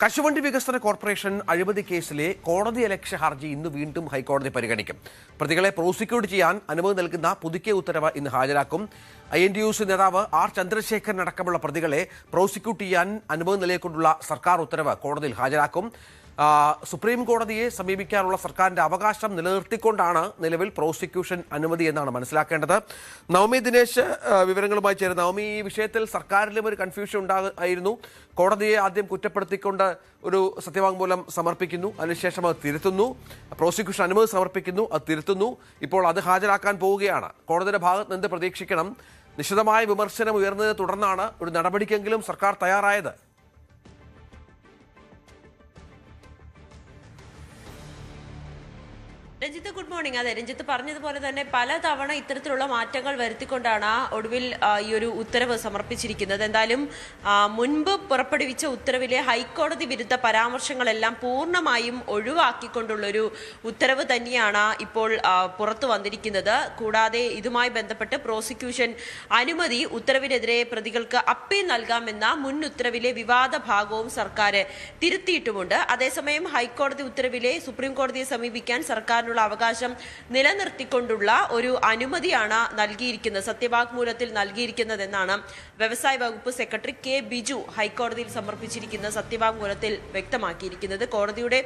കശുവണ്ടി വികസന കോർപ്പറേഷൻ അഴിമതി കേസിലെ കോടതിയലക്ഷ്യ ഹർജി ഇന്ന് വീണ്ടും ഹൈക്കോടതി പരിഗണിക്കും. പ്രതികളെ പ്രോസിക്യൂട്ട് ചെയ്യാൻ അനുമതി നൽകുന്ന പുതുക്കിയ ഉത്തരവ് ഇന്ന് ഹാജരാക്കും. INTUC നേതാവ് R ചന്ദ്രശേഖരൻ അടക്കമുള്ള പ്രതികളെ പ്രോസിക്യൂട്ട് ചെയ്യാൻ അനുമതി നൽകിക്കൊണ്ടുള്ള സർക്കാർ ഉത്തരവ് കോടതിയിൽ ഹാജരാക്കും. സുപ്രീം കോടതിയെ സമീപിക്കാനുള്ള സർക്കാരിന്റെ അവകാശം നിലനിർത്തിക്കൊണ്ടാണ് നിലവിൽ പ്രോസിക്യൂഷൻ അനുമതി എന്നാണ് മനസ്സിലാക്കേണ്ടത്. നവമി ദിനേശ് വിവരങ്ങളുമായി ചേരുന്ന നവമി, ഈ വിഷയത്തിൽ സർക്കാരിലും ഒരു കൺഫ്യൂഷൻ ഉണ്ടായിരുന്നു. കോടതിയെ ആദ്യം കുറ്റപ്പെടുത്തിക്കൊണ്ട് ഒരു സത്യവാങ്മൂലം സമർപ്പിക്കുന്നു, അതിനുശേഷം അത് തിരുത്തുന്നു, പ്രോസിക്യൂഷൻ അനുമതി സമർപ്പിക്കുന്നു, അത് തിരുത്തുന്നു. ഇപ്പോൾ അത് ഹാജരാക്കാൻ പോവുകയാണ്. കോടതിയുടെ ഭാഗത്ത് നിന്ന് പ്രതീക്ഷിക്കണം. നിശിതമായ വിമർശനം ഉയർന്നതിനെ തുടർന്നാണ് ഒരു നടപടിക്കെങ്കിലും സർക്കാർ തയ്യാറായത്. Ranjith, good morning. അതെ, രഞ്ജിത്ത് പറഞ്ഞതുപോലെ തന്നെ പലതവണ ഇത്തരത്തിലുള്ള മാറ്റങ്ങൾ വരുത്തിക്കൊണ്ടാണ് ഒടുവിൽ ഈ ഒരു ഉത്തരവ് സമർപ്പിച്ചിരിക്കുന്നത്. എന്തായാലും മുൻപ് പുറപ്പെടുവിച്ച ഉത്തരവിലെ ഹൈക്കോടതി വിരുദ്ധ പരാമർശങ്ങളെല്ലാം പൂർണ്ണമായും ഒഴിവാക്കിക്കൊണ്ടുള്ളൊരു ഉത്തരവ് തന്നെയാണ് ഇപ്പോൾ പുറത്തു വന്നിരിക്കുന്നത്. കൂടാതെ ഇതുമായി ബന്ധപ്പെട്ട് പ്രോസിക്യൂഷൻ അനുമതി ഉത്തരവിനെതിരെ പ്രതികൾക്ക് അപ്പീൽ നൽകാമെന്ന മുൻ ഉത്തരവിലെ വിവാദ ഭാഗവും സർക്കാർ തിരുത്തിയിട്ടുമുണ്ട്. അതേസമയം ഹൈക്കോടതി ഉത്തരവിലെ സുപ്രീം കോടതിയെ സമീപിക്കാൻ സർക്കാർ അവകാശം നിലനിർത്തിക്കൊണ്ടുള്ള ഒരു അനുമതിയാണ് നൽകിയിരിക്കുന്നത്, സത്യവാങ്മൂലത്തിൽ നൽകിയിരിക്കുന്നതെന്നാണ് വ്യവസായ വകുപ്പ് സെക്രട്ടറി K. ബിജു ഹൈക്കോടതിയിൽ സമർപ്പിച്ചിരിക്കുന്ന സത്യവാങ്മൂലത്തിൽ വ്യക്തമാക്കിയിരിക്കുന്നത്. കോടതിയുടെ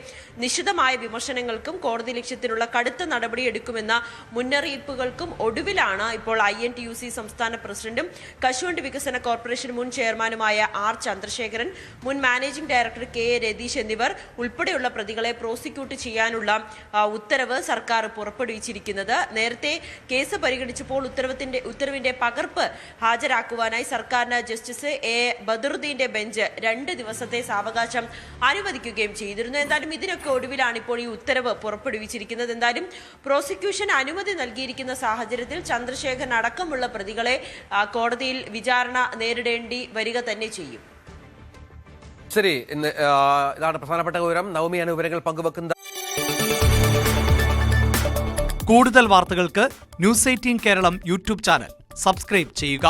നിശിതമായ വിമർശനങ്ങൾക്കും കോടതി ലക്ഷ്യത്തിലുള്ള കടുത്ത നടപടിയെടുക്കുമെന്ന മുന്നറിയിപ്പുകൾക്കും ഒടുവിലാണ് ഇപ്പോൾ INTUC സംസ്ഥാന പ്രസിഡന്റും കശുവണ്ടി വികസന കോർപ്പറേഷൻ മുൻ ചെയർമാനുമായ R ചന്ദ്രശേഖരൻ, മുൻ മാനേജിംഗ് ഡയറക്ടർ K. രതീഷ് എന്നിവർ ഉൾപ്പെടെയുള്ള പ്രതികളെ പ്രോസിക്യൂട്ട് ചെയ്യാനുള്ള ഉത്തരവ് സർക്കാർ പുറപ്പെടുവിച്ചിരിക്കുന്നത്. നേരത്തെ കേസ് പരിഗണിച്ചപ്പോൾ ഉത്തരവിന്റെ പകർപ്പ് ഹാജരാക്കുവാനായി സർക്കാരിന് ജസ്റ്റിസ് A. ബദറുദ്ദീന്റെ ബെഞ്ച് 2 ദിവസത്തെ സാവകാശം അനുവദിക്കുകയും ചെയ്തിരുന്നു. എന്തായാലും ഇതിനൊക്കെ ഒടുവിലാണ് ഇപ്പോൾ ഈ ഉത്തരവ് പുറപ്പെടുവിച്ചിരിക്കുന്നത്. എന്തായാലും പ്രോസിക്യൂഷൻ അനുമതി നൽകിയിരിക്കുന്ന സാഹചര്യത്തിൽ ചന്ദ്രശേഖരൻ അടക്കമുള്ള പ്രതികളെ കോടതിയിൽ വിചാരണ നേരിടേണ്ടി വരിക തന്നെ ചെയ്യും. ശരി, ഇതാണ് പ്രധാനപ്പെട്ട വിവരം. നവമിയാണ് വിവരങ്ങൾ പങ്കുവെക്കുന്നത്. കൂടുതൽ വാർത്തകൾക്ക് News 18 കേരളം യൂട്യൂബ് ചാനൽ സബ്സ്ക്രൈബ് ചെയ്യുക.